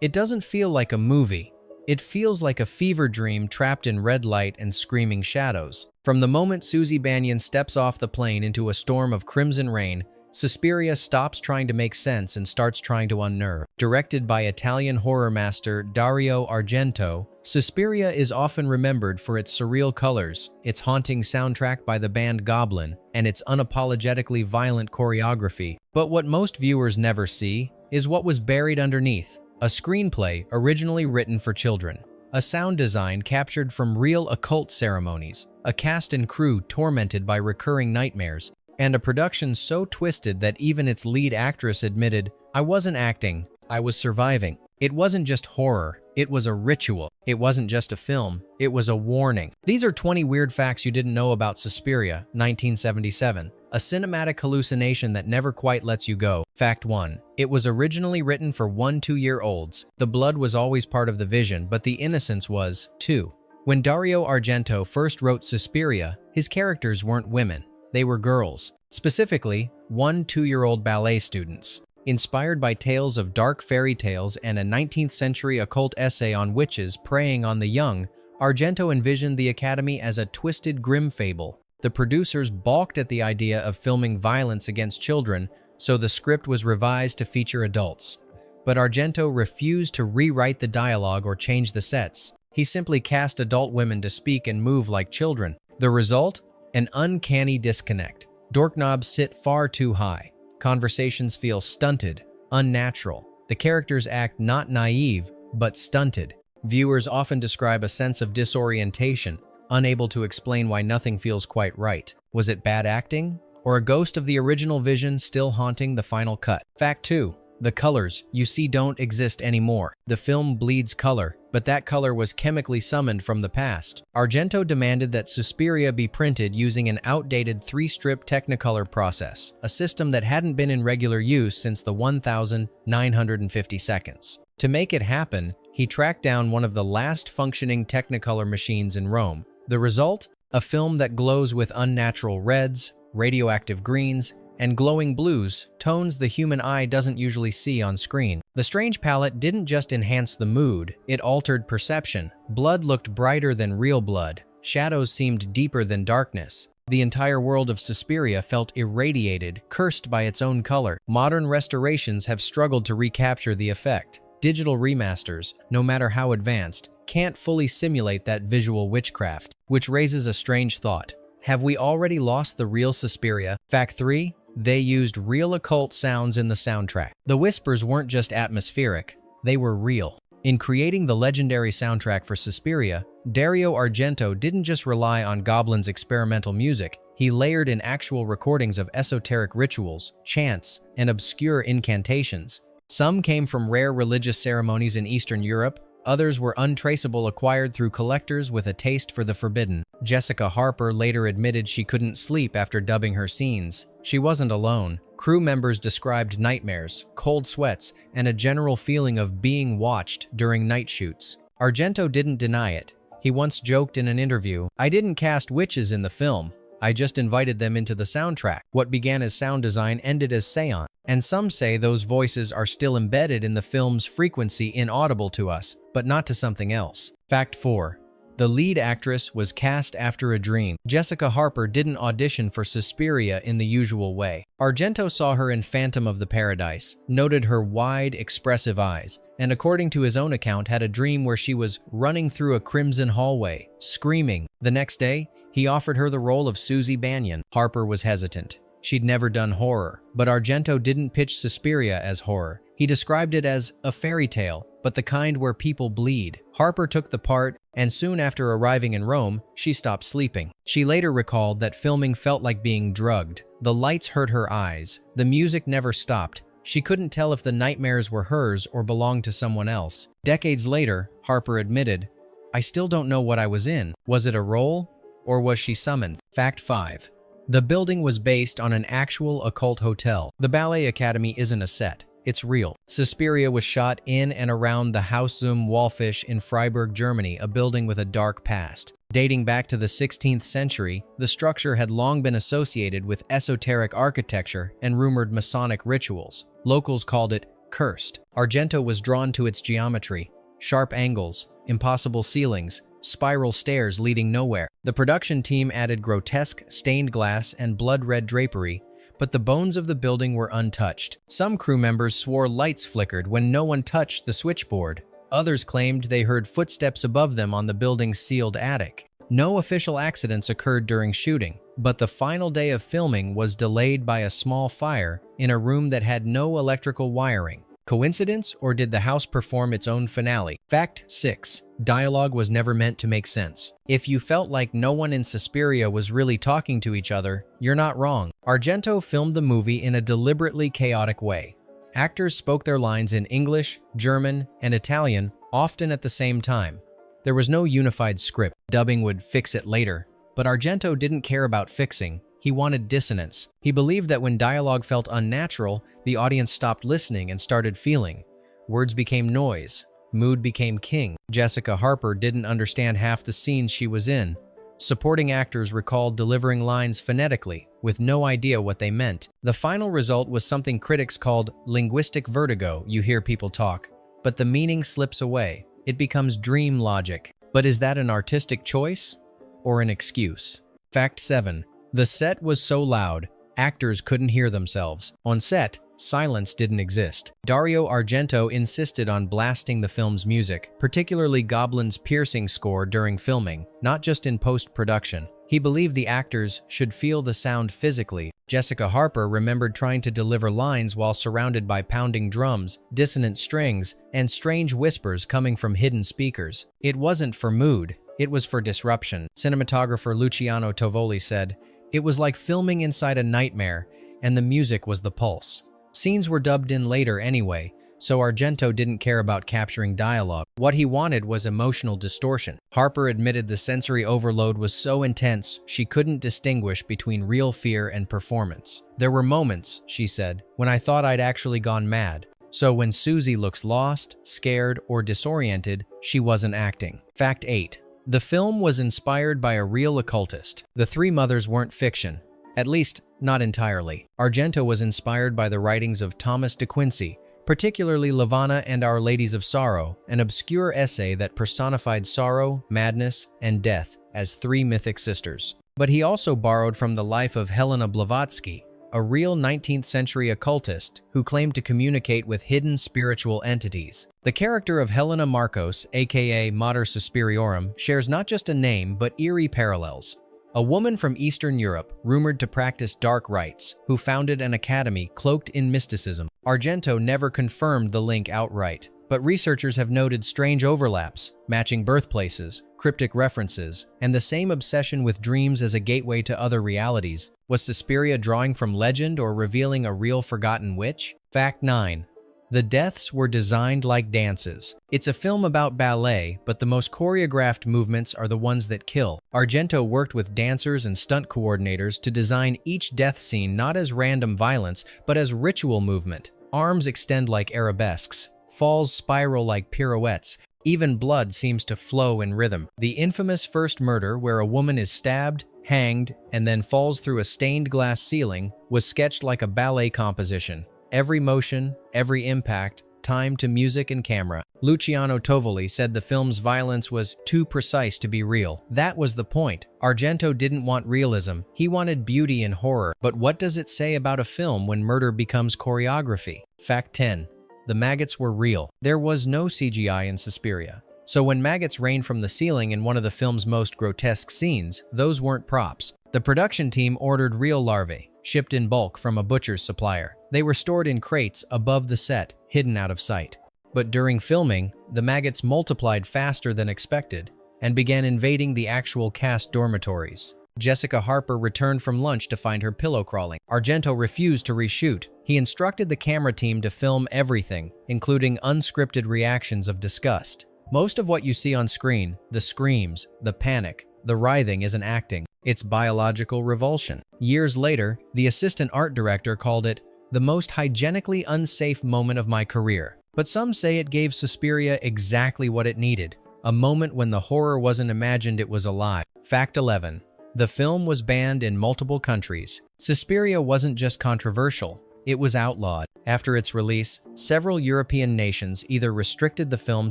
It doesn't feel like a movie. It feels like a fever dream trapped in red light and screaming shadows. From the moment Susie Bannion steps off the plane into a storm of crimson rain, Suspiria stops trying to make sense and starts trying to unnerve. Directed by Italian horror master Dario Argento, Suspiria is often remembered for its surreal colors, its haunting soundtrack by the band Goblin, and its unapologetically violent choreography. But what most viewers never see is what was buried underneath: a screenplay originally written for children, a sound design captured from real occult ceremonies, a cast and crew tormented by recurring nightmares, and a production so twisted that even its lead actress admitted, "I wasn't acting, I was surviving." It wasn't just horror, it was a ritual. It wasn't just a film, it was a warning. These are 20 weird facts you didn't know about Suspiria, 1977. A cinematic hallucination that never quite lets you go. Fact 1. It was originally written for 1-2-year-olds. The blood was always part of the vision, but the innocence was, too. When Dario Argento first wrote Suspiria, his characters weren't women. They were girls. Specifically, 1-2-year-old ballet students. Inspired by tales of dark fairy tales and a 19th century occult essay on witches preying on the young, Argento envisioned the Academy as a twisted, grim fable. The producers balked at the idea of filming violence against children, so the script was revised to feature adults. But Argento refused to rewrite the dialogue or change the sets. He simply cast adult women to speak and move like children. The result? An uncanny disconnect. Doorknobs sit far too high. Conversations feel stunted, unnatural. The characters act not naive, but stunted. Viewers often describe a sense of disorientation, unable to explain why nothing feels quite right. Was it bad acting? Or a ghost of the original vision still haunting the final cut? Fact 2. The colors you see don't exist anymore. The film bleeds color, but that color was chemically summoned from the past. Argento demanded that Suspiria be printed using an outdated 3-strip Technicolor process, a system that hadn't been in regular use since the 1950 seconds. To make it happen, he tracked down one of the last functioning Technicolor machines in Rome. The result? A film that glows with unnatural reds, radioactive greens, and glowing blues, tones the human eye doesn't usually see on screen. The strange palette didn't just enhance the mood, it altered perception. Blood looked brighter than real blood. Shadows seemed deeper than darkness. The entire world of Suspiria felt irradiated, cursed by its own color. Modern restorations have struggled to recapture the effect. Digital remasters, no matter how advanced, can't fully simulate that visual witchcraft, which raises a strange thought. Have we already lost the real Suspiria? Fact 3. They used real occult sounds in the soundtrack. The whispers weren't just atmospheric, they were real. In creating the legendary soundtrack for Suspiria, Dario Argento didn't just rely on Goblin's experimental music, he layered in actual recordings of esoteric rituals, chants, and obscure incantations. Some came from rare religious ceremonies in Eastern Europe, others were untraceable, acquired through collectors with a taste for the forbidden. Jessica Harper later admitted she couldn't sleep after dubbing her scenes. She wasn't alone. Crew members described nightmares, cold sweats, and a general feeling of being watched during night shoots. Argento didn't deny it. He once joked in an interview, "I didn't cast witches in the film. I just invited them into the soundtrack." What began as sound design ended as seance. And some say those voices are still embedded in the film's frequency, inaudible to us, but not to something else. Fact 4. The lead actress was cast after a dream. Jessica Harper didn't audition for Suspiria in the usual way. Argento saw her in Phantom of the Paradise, noted her wide, expressive eyes, and according to his own account had a dream where she was running through a crimson hallway, screaming. The next day, he offered her the role of Susie Bannion. Harper was hesitant. She'd never done horror, but Argento didn't pitch Suspiria as horror. He described it as a fairy tale, but the kind where people bleed. Harper took the part, and soon after arriving in Rome, she stopped sleeping. She later recalled that filming felt like being drugged. The lights hurt her eyes. The music never stopped. She couldn't tell if the nightmares were hers or belonged to someone else. Decades later, Harper admitted, "I still don't know what I was in. Was it a role, or was she summoned?" Fact 5. The building was based on an actual occult hotel. The Ballet Academy isn't a set. It's real. Suspiria was shot in and around the Haus zum Walfisch in Freiburg, Germany, a building with a dark past. Dating back to the 16th century, the structure had long been associated with esoteric architecture and rumored Masonic rituals. Locals called it cursed. Argento was drawn to its geometry, sharp angles, impossible ceilings, spiral stairs leading nowhere. The production team added grotesque stained glass and blood-red drapery, but the bones of the building were untouched. Some crew members swore lights flickered when no one touched the switchboard. Others claimed they heard footsteps above them on the building's sealed attic. No official accidents occurred during shooting, but the final day of filming was delayed by a small fire in a room that had no electrical wiring. Coincidence, or did the house perform its own finale? Fact 6. Dialogue was never meant to make sense. If you felt like no one in Suspiria was really talking to each other, you're not wrong. Argento filmed the movie in a deliberately chaotic way. Actors spoke their lines in English, German, and Italian, often at the same time. There was no unified script. Dubbing would fix it later, but Argento didn't care about fixing. He wanted dissonance. He believed that when dialogue felt unnatural, the audience stopped listening and started feeling. Words became noise. Mood became king. Jessica Harper didn't understand half the scenes she was in. Supporting actors recalled delivering lines phonetically, with no idea what they meant. The final result was something critics called linguistic vertigo. You hear people talk, but the meaning slips away. It becomes dream logic. But is that an artistic choice or an excuse? Fact 7. The set was so loud, actors couldn't hear themselves. On set, silence didn't exist. Dario Argento insisted on blasting the film's music, particularly Goblin's piercing score during filming, not just in post-production. He believed the actors should feel the sound physically. Jessica Harper remembered trying to deliver lines while surrounded by pounding drums, dissonant strings, and strange whispers coming from hidden speakers. It wasn't for mood, it was for disruption. Cinematographer Luciano Tovoli said, "It was like filming inside a nightmare, and the music was the pulse." Scenes were dubbed in later anyway, so Argento didn't care about capturing dialogue. What he wanted was emotional distortion. Harper admitted the sensory overload was so intense she couldn't distinguish between real fear and performance. "There were moments," she said, "when I thought I'd actually gone mad. So when Susie looks lost, scared, or disoriented, she wasn't acting." Fact 8. The film was inspired by a real occultist. The three mothers weren't fiction. At least, not entirely. Argento was inspired by the writings of Thomas de Quincey, particularly Lavanna and Our Ladies of Sorrow, an obscure essay that personified sorrow, madness, and death as three mythic sisters. But he also borrowed from the life of Helena Blavatsky, a real 19th century occultist who claimed to communicate with hidden spiritual entities. The character of Helena Marcos, aka Mater Suspiriorum, shares not just a name but eerie parallels. A woman from Eastern Europe, rumored to practice dark rites, who founded an academy cloaked in mysticism. Argento never confirmed the link outright, but researchers have noted strange overlaps, matching birthplaces, cryptic references, and the same obsession with dreams as a gateway to other realities. Was Suspiria drawing from legend or revealing a real forgotten witch? Fact 9. The deaths were designed like dances. It's a film about ballet, but the most choreographed movements are the ones that kill. Argento worked with dancers and stunt coordinators to design each death scene not as random violence, but as ritual movement. Arms extend like arabesques, falls spiral like pirouettes, even blood seems to flow in rhythm. The infamous first murder, where a woman is stabbed, hanged, and then falls through a stained glass ceiling, was sketched like a ballet composition. Every motion, every impact, timed to music and camera. Luciano Tovoli said the film's violence was too precise to be real. That was the point. Argento didn't want realism, he wanted beauty and horror. But what does it say about a film when murder becomes choreography? Fact 10. The maggots were real. There was no CGI in Suspiria. So when maggots rained from the ceiling in one of the film's most grotesque scenes, those weren't props. The production team ordered real larvae, shipped in bulk from a butcher's supplier. They were stored in crates above the set, hidden out of sight. But during filming, the maggots multiplied faster than expected and began invading the actual cast dormitories. Jessica Harper returned from lunch to find her pillow crawling. Argento refused to reshoot. He instructed the camera team to film everything, including unscripted reactions of disgust. Most of what you see on screen, the screams, the panic, the writhing, isn't acting. It's biological revulsion. Years later, the assistant art director called it the most hygienically unsafe moment of my career. But some say it gave Suspiria exactly what it needed, a moment when the horror wasn't imagined, it was alive. Fact 11. The film was banned in multiple countries. Suspiria wasn't just controversial, it was outlawed. After its release, several European nations either restricted the film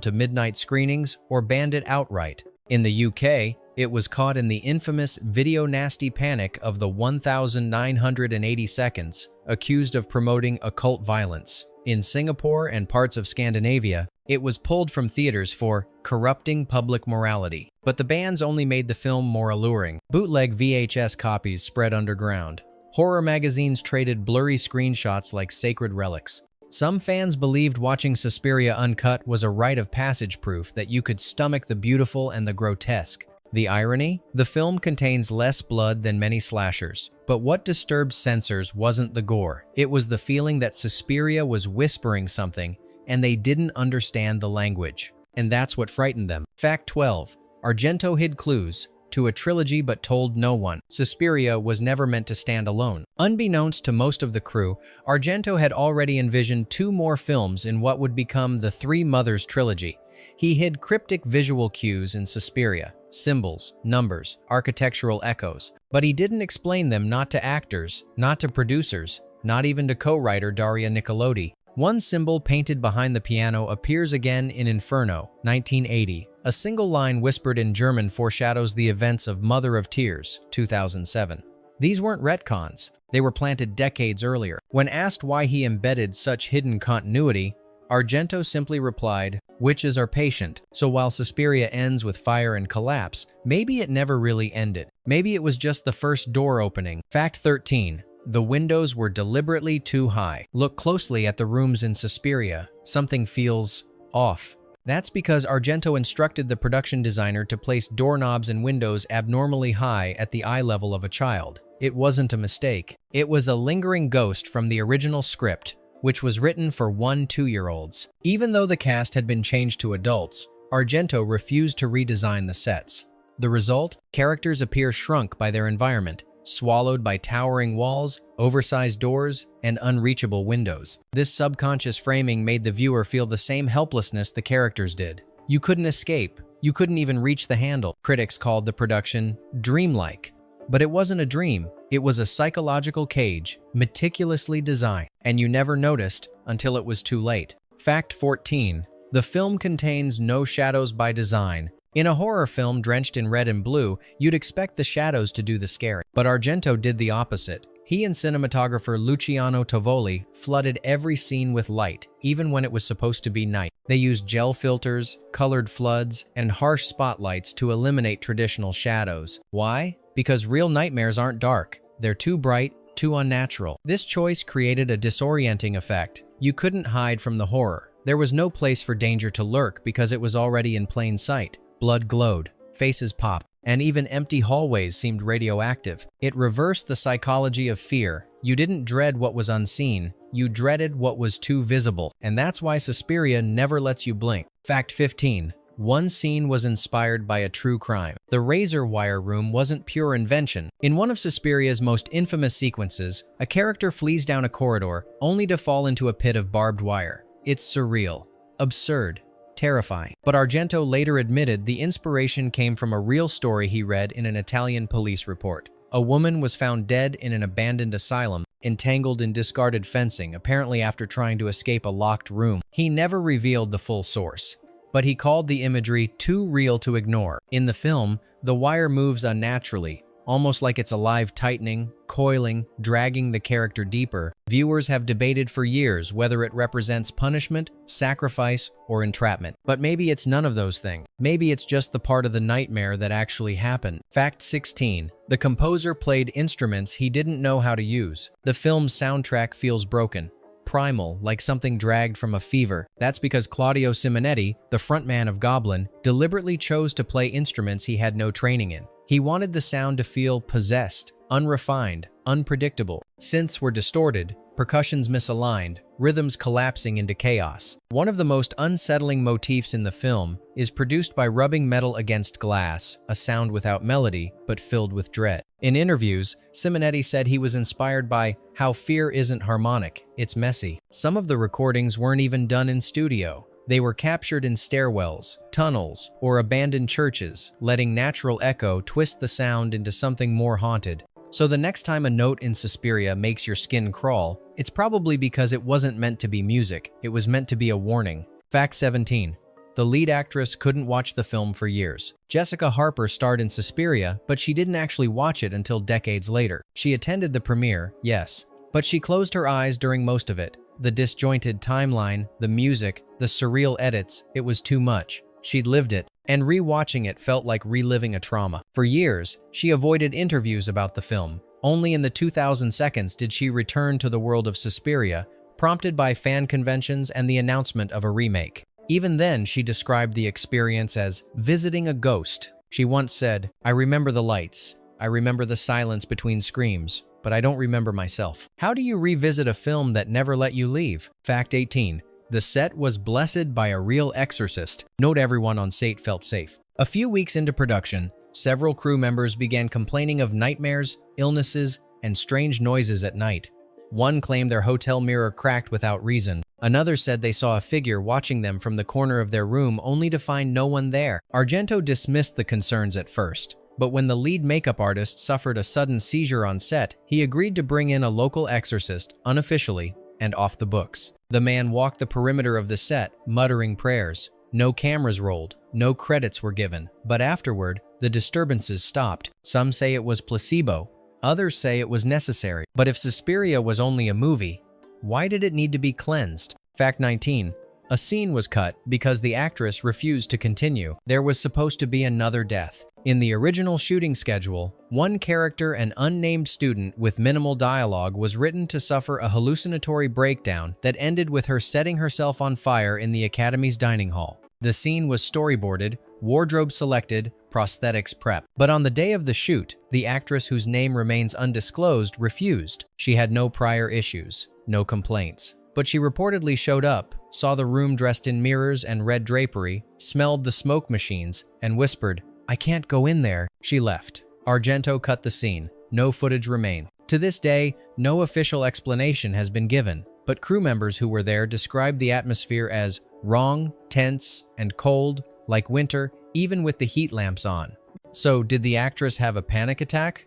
to midnight screenings or banned it outright. In the UK, it was caught in the infamous video nasty panic of the 1,980 seconds, accused of promoting occult violence. In Singapore and parts of Scandinavia, it was pulled from theaters for corrupting public morality. But the bans only made the film more alluring. Bootleg VHS copies spread underground. Horror magazines traded blurry screenshots like sacred relics. Some fans believed watching Suspiria uncut was a rite of passage proof that you could stomach the beautiful and the grotesque. The irony? The film contains less blood than many slashers. But what disturbed censors wasn't the gore. It was the feeling that Suspiria was whispering something, and they didn't understand the language. And that's what frightened them. Fact 12. Argento hid clues to a trilogy but told no one. Suspiria was never meant to stand alone. Unbeknownst to most of the crew, Argento had already envisioned 2 more films in what would become the Three Mothers trilogy. He hid cryptic visual cues in Suspiria, symbols, numbers, architectural echoes, but he didn't explain them not to actors, not to producers, not even to co-writer Dario Argento. One symbol painted behind the piano appears again in Inferno, 1980. A single line whispered in German foreshadows the events of Mother of Tears, 2007. These weren't retcons. They were planted decades earlier. When asked why he embedded such hidden continuity, Argento simply replied, "Witches are patient." So while Suspiria ends with fire and collapse, maybe it never really ended. Maybe it was just the first door opening. Fact 13. The windows were deliberately too high. Look closely at the rooms in Suspiria. Something feels off. That's because Argento instructed the production designer to place doorknobs and windows abnormally high at the eye level of a child. It wasn't a mistake. It was a lingering ghost from the original script, which was written for 1-2-year-olds. Even though the cast had been changed to adults, Argento refused to redesign the sets. The result? Characters appear shrunk by their environment, swallowed by towering walls, oversized doors, and unreachable windows. This subconscious framing made the viewer feel the same helplessness the characters did. You couldn't escape. You couldn't even reach the handle. Critics called the production dreamlike. But it wasn't a dream. It was a psychological cage, meticulously designed, and you never noticed until it was too late. Fact 14. The film contains no shadows by design. In a horror film drenched in red and blue, you'd expect the shadows to do the scaring. But Argento did the opposite. He and cinematographer Luciano Tovoli flooded every scene with light, even when it was supposed to be night. They used gel filters, colored floods, and harsh spotlights to eliminate traditional shadows. Why? Because real nightmares aren't dark. They're too bright, too unnatural. This choice created a disorienting effect. You couldn't hide from the horror. There was no place for danger to lurk because it was already in plain sight. Blood glowed, faces popped, and even empty hallways seemed radioactive. It reversed the psychology of fear. You didn't dread what was unseen, you dreaded what was too visible. And that's why Suspiria never lets you blink. Fact 15. One scene was inspired by a true crime. The razor wire room wasn't pure invention. In one of Suspiria's most infamous sequences, a character flees down a corridor, only to fall into a pit of barbed wire. It's surreal, absurd, terrifying. But Argento later admitted the inspiration came from a real story he read in an Italian police report. A woman was found dead in an abandoned asylum, entangled in discarded fencing, apparently after trying to escape a locked room. He never revealed the full source, but he called the imagery too real to ignore. In the film, the wire moves unnaturally, almost like it's alive, tightening, coiling, dragging the character deeper. Viewers have debated for years whether it represents punishment, sacrifice, or entrapment. But maybe it's none of those things. Maybe it's just the part of the nightmare that actually happened. Fact 16. The composer played instruments he didn't know how to use. The film's soundtrack feels broken, primal, like something dragged from a fever. That's because Claudio Simonetti, the frontman of Goblin, deliberately chose to play instruments he had no training in. He wanted the sound to feel possessed, unrefined, unpredictable. Synths were distorted, percussions misaligned, rhythms collapsing into chaos. One of the most unsettling motifs in the film is produced by rubbing metal against glass, a sound without melody, but filled with dread. In interviews, Simonetti said he was inspired by how fear isn't harmonic, it's messy. Some of the recordings weren't even done in studio. They were captured in stairwells, tunnels, or abandoned churches, letting natural echo twist the sound into something more haunted. So the next time a note in Suspiria makes your skin crawl, it's probably because it wasn't meant to be music, it was meant to be a warning. Fact 17. The lead actress couldn't watch the film for years. Jessica Harper starred in Suspiria, but she didn't actually watch it until decades later. She attended the premiere, yes, but she closed her eyes during most of it. The disjointed timeline, the music, the surreal edits, it was too much. She'd lived it, and rewatching it felt like reliving a trauma. For years, she avoided interviews about the film. Only in the 2000 seconds did she return to the world of Suspiria, prompted by fan conventions and the announcement of a remake. Even then, she described the experience as visiting a ghost. She once said, "I remember the lights. I remember the silence between screams, but I don't remember myself." How do you revisit a film that never let you leave? Fact 18. The set was blessed by a real exorcist. Note everyone on set felt safe. A few weeks into production, several crew members began complaining of nightmares, illnesses, and strange noises at night. One claimed their hotel mirror cracked without reason. Another said they saw a figure watching them from the corner of their room only to find no one there. Argento dismissed the concerns at first, but when the lead makeup artist suffered a sudden seizure on set, he agreed to bring in a local exorcist, unofficially, and off the books. The man walked the perimeter of the set, muttering prayers. No cameras rolled, no credits were given, but afterward, the disturbances stopped. Some say it was placebo, others say it was necessary. But if Suspiria was only a movie, why did it need to be cleansed? Fact 19. A scene was cut because the actress refused to continue. There was supposed to be another death. In the original shooting schedule, one character, an unnamed student with minimal dialogue, was written to suffer a hallucinatory breakdown that ended with her setting herself on fire in the Academy's dining hall. The scene was storyboarded, wardrobe selected, prosthetics prepped. But on the day of the shoot, the actress, whose name remains undisclosed, refused. She had no prior issues, no complaints. But she reportedly showed up, saw the room dressed in mirrors and red drapery, smelled the smoke machines, and whispered, "I can't go in there." She left. Argento cut the scene. No footage remained. To this day, no official explanation has been given, but crew members who were there described the atmosphere as wrong, tense, and cold, like winter, even with the heat lamps on. So, did the actress have a panic attack?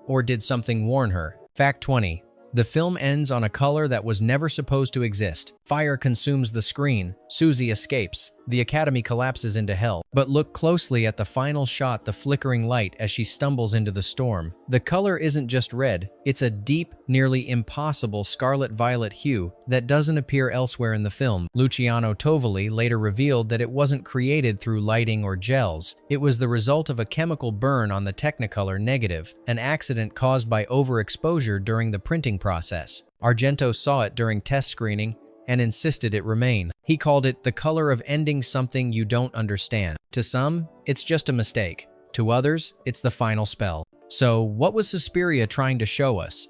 Or did something warn her? Fact 20. The film ends on a color that was never supposed to exist. Fire consumes the screen. Susie escapes. The Academy collapses into hell. But look closely at the final shot, the flickering light as she stumbles into the storm. The color isn't just red, it's a deep, nearly impossible scarlet-violet hue that doesn't appear elsewhere in the film. Luciano Tovoli later revealed that it wasn't created through lighting or gels. It was the result of a chemical burn on the Technicolor negative, an accident caused by overexposure during the printing process. Argento saw it during test screening and insisted it remain. He called it the color of ending something you don't understand. To some, it's just a mistake. To others, it's the final spell. So, what was Suspiria trying to show us?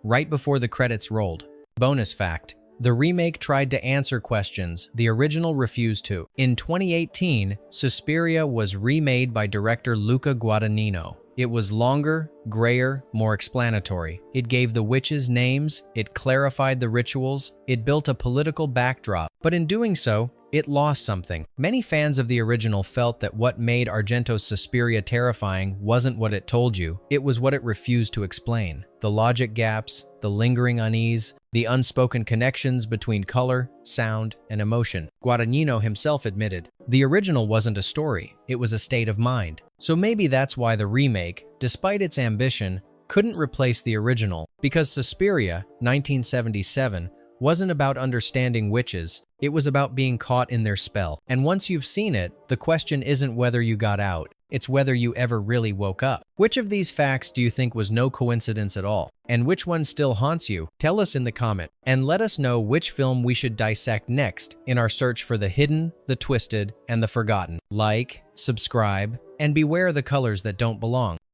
Right before the credits rolled. Bonus fact: the remake tried to answer questions the original refused to. In 2018, Suspiria was remade by director Luca Guadagnino. It was longer, grayer, more explanatory. It gave the witches names, it clarified the rituals, it built a political backdrop. But in doing so, it lost something. Many fans of the original felt that what made Argento's Suspiria terrifying wasn't what it told you, it was what it refused to explain. The logic gaps, the lingering unease, the unspoken connections between color, sound, and emotion. Guadagnino himself admitted, the original wasn't a story, it was a state of mind. So maybe that's why the remake, despite its ambition, couldn't replace the original, because Suspiria, 1977, wasn't about understanding witches, it was about being caught in their spell. And once you've seen it, the question isn't whether you got out, it's whether you ever really woke up. Which of these facts do you think was no coincidence at all? And which one still haunts you? Tell us in the comment, and let us know which film we should dissect next in our search for the hidden, the twisted, and the forgotten. Like, subscribe, and beware the colors that don't belong.